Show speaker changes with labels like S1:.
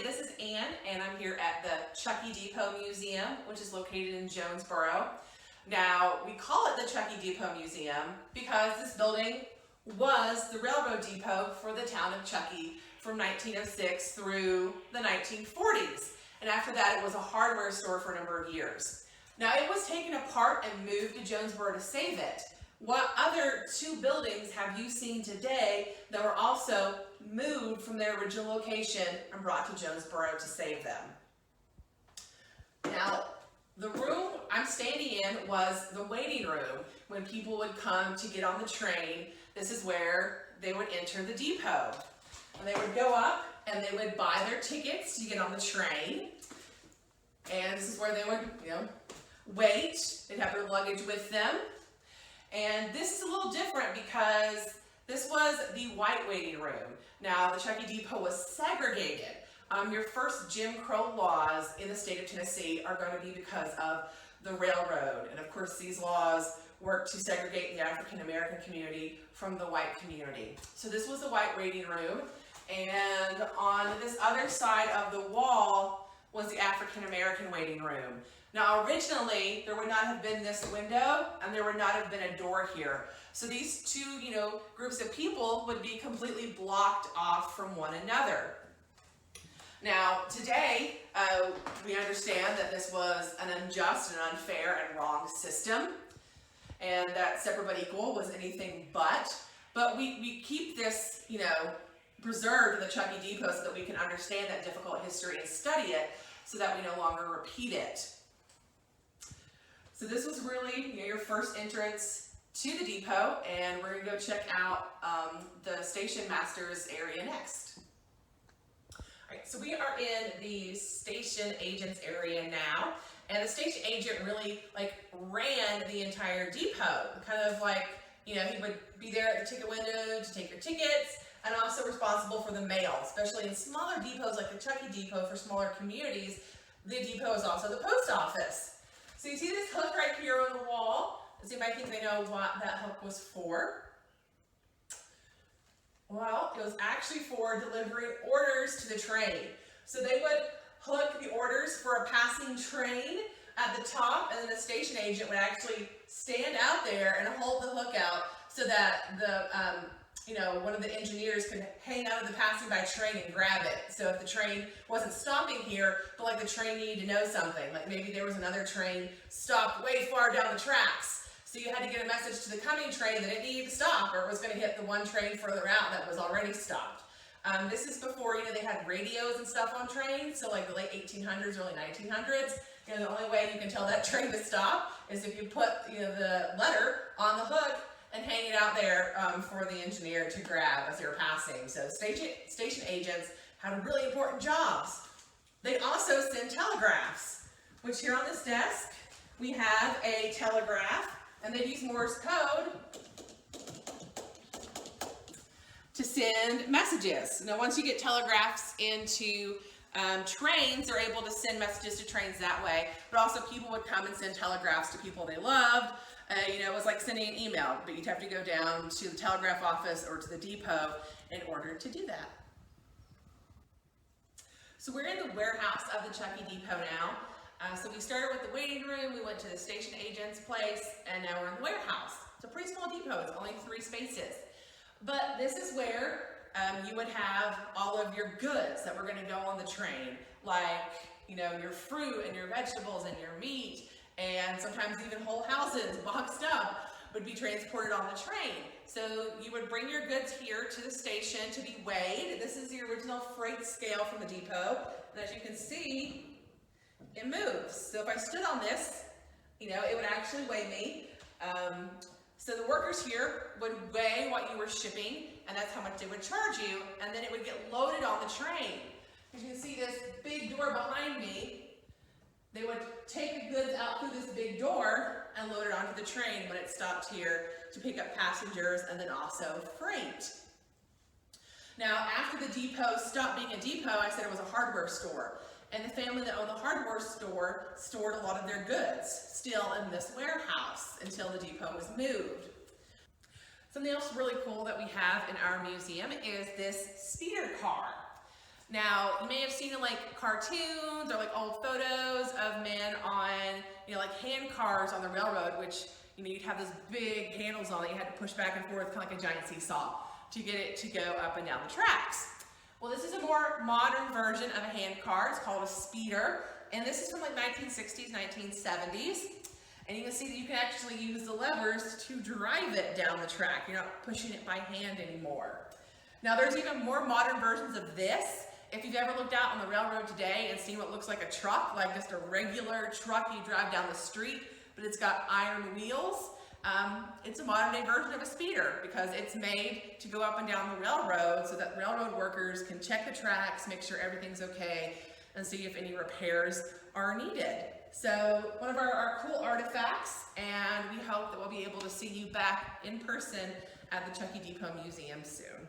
S1: this is Ann, and I'm here at the Chuckey Depot Museum, which is located in Jonesborough. Now, we call it the Chuckey Depot Museum because this building was the railroad depot for the town of Chuckey from 1906 through the 1940s. And after that, it was a hardware store for a number of years. Now, it was taken apart and moved to Jonesborough to save it. What other two buildings have you seen today that were also moved from their original location and brought to Jonesborough to save them? Now, the room I'm standing in was the waiting room. When people would come to get on the train, this is where they would enter the depot. And they would go up and they would buy their tickets to get on the train. And this is where they would, wait. They'd have their luggage with them. And this is a little different because this was the white waiting room. Now, the Chuckey Depot was segregated. Your first Jim Crow laws in the state of Tennessee are going to be because of the railroad. And of course, these laws work to segregate the African American community from the white community. So this was the white waiting room. And on this other side of the wall was the African American waiting room. Now, originally, there would not have been this window, and there would not have been a door here. So these two, groups of people would be completely blocked off from one another. Now, today, we understand that this was an unjust and unfair and wrong system, and that separate but equal was anything but. But we keep this, preserved in the Chuckey Depot so that we can understand that difficult history and study it so that we no longer repeat it. So this was really your first entrance to the depot, and we're going to go check out the station master's area next. All right, so we are in the station agent's area now, and the station agent really ran the entire depot, kind of he would be there at the ticket window to take your tickets, and also responsible for the mail, especially in smaller depots like the Chuckey Depot for smaller communities. The depot is also the post office. So you see this hook right here on the wall. Does anybody think they know what that hook was for? Well, it was actually for delivering orders to the train. So they would hook the orders for a passing train at the top, and then the station agent would actually stand out there and hold the hook out so that the one of the engineers could hang out of the passing by train and grab it. So if the train wasn't stopping here, but the train needed to know something, maybe there was another train stopped way far down the tracks, so you had to get a message to the coming train that it needed to stop, or it was going to hit the one train further out that was already stopped. This is before they had radios and stuff on trains, so the late 1800s, early 1900s. The only way you can tell that train to stop is if you put the letter on the hook and hang it out there for the engineer to grab as they're passing. So station agents had really important jobs. They also send telegraphs, which here on this desk, we have a telegraph, and they use Morse code to send messages. Now, once you get telegraphs into trains, they're able to send messages to trains that way, but also people would come and send telegraphs to people they loved. It was like sending an email, but you'd have to go down to the telegraph office or to the depot in order to do that. So we're in the warehouse of the Chuckey Depot now. So we started with the waiting room, we went to the station agent's place, and now we're in the warehouse. It's a pretty small depot, it's only 3 spaces. But this is where you would have all of your goods that were going to go on the train, your fruit and your vegetables and your meat, and sometimes even whole houses boxed up would be transported on the train. So you would bring your goods here to the station to be weighed. This is the original freight scale from the depot, and as you can see, it moves. So if I stood on this, it would actually weigh me. So the workers here would weigh what you were shipping, and that's how much they would charge you, and then it would get loaded on the train. As you can see this big door behind me, they would take the goods out through this big door and load it onto the train when it stopped here to pick up passengers and then also freight. Now, after the depot stopped being a depot, I said it was a hardware store. And the family that owned the hardware store stored a lot of their goods still in this warehouse until the depot was moved. Something else really cool that we have in our museum is this speeder car. Now, you may have seen in like cartoons or like old photos of men on, like hand cars on the railroad, which, you'd have those big handles on it. You had to push back and forth, kind of like a giant seesaw, to get it to go up and down the tracks. Well, this is a more modern version of a hand car. It's called a speeder, and this is from like 1960s, 1970s. And you can see that you can actually use the levers to drive it down the track. You're not pushing it by hand anymore. Now, there's even more modern versions of this. If you've ever looked out on the railroad today and seen what looks like a truck, like just a regular truck you drive down the street, but it's got iron wheels, it's a modern day version of a speeder because it's made to go up and down the railroad so that railroad workers can check the tracks, make sure everything's okay, and see if any repairs are needed. So one of our cool artifacts, and we hope that we'll be able to see you back in person at the Chuckey Depot Museum soon.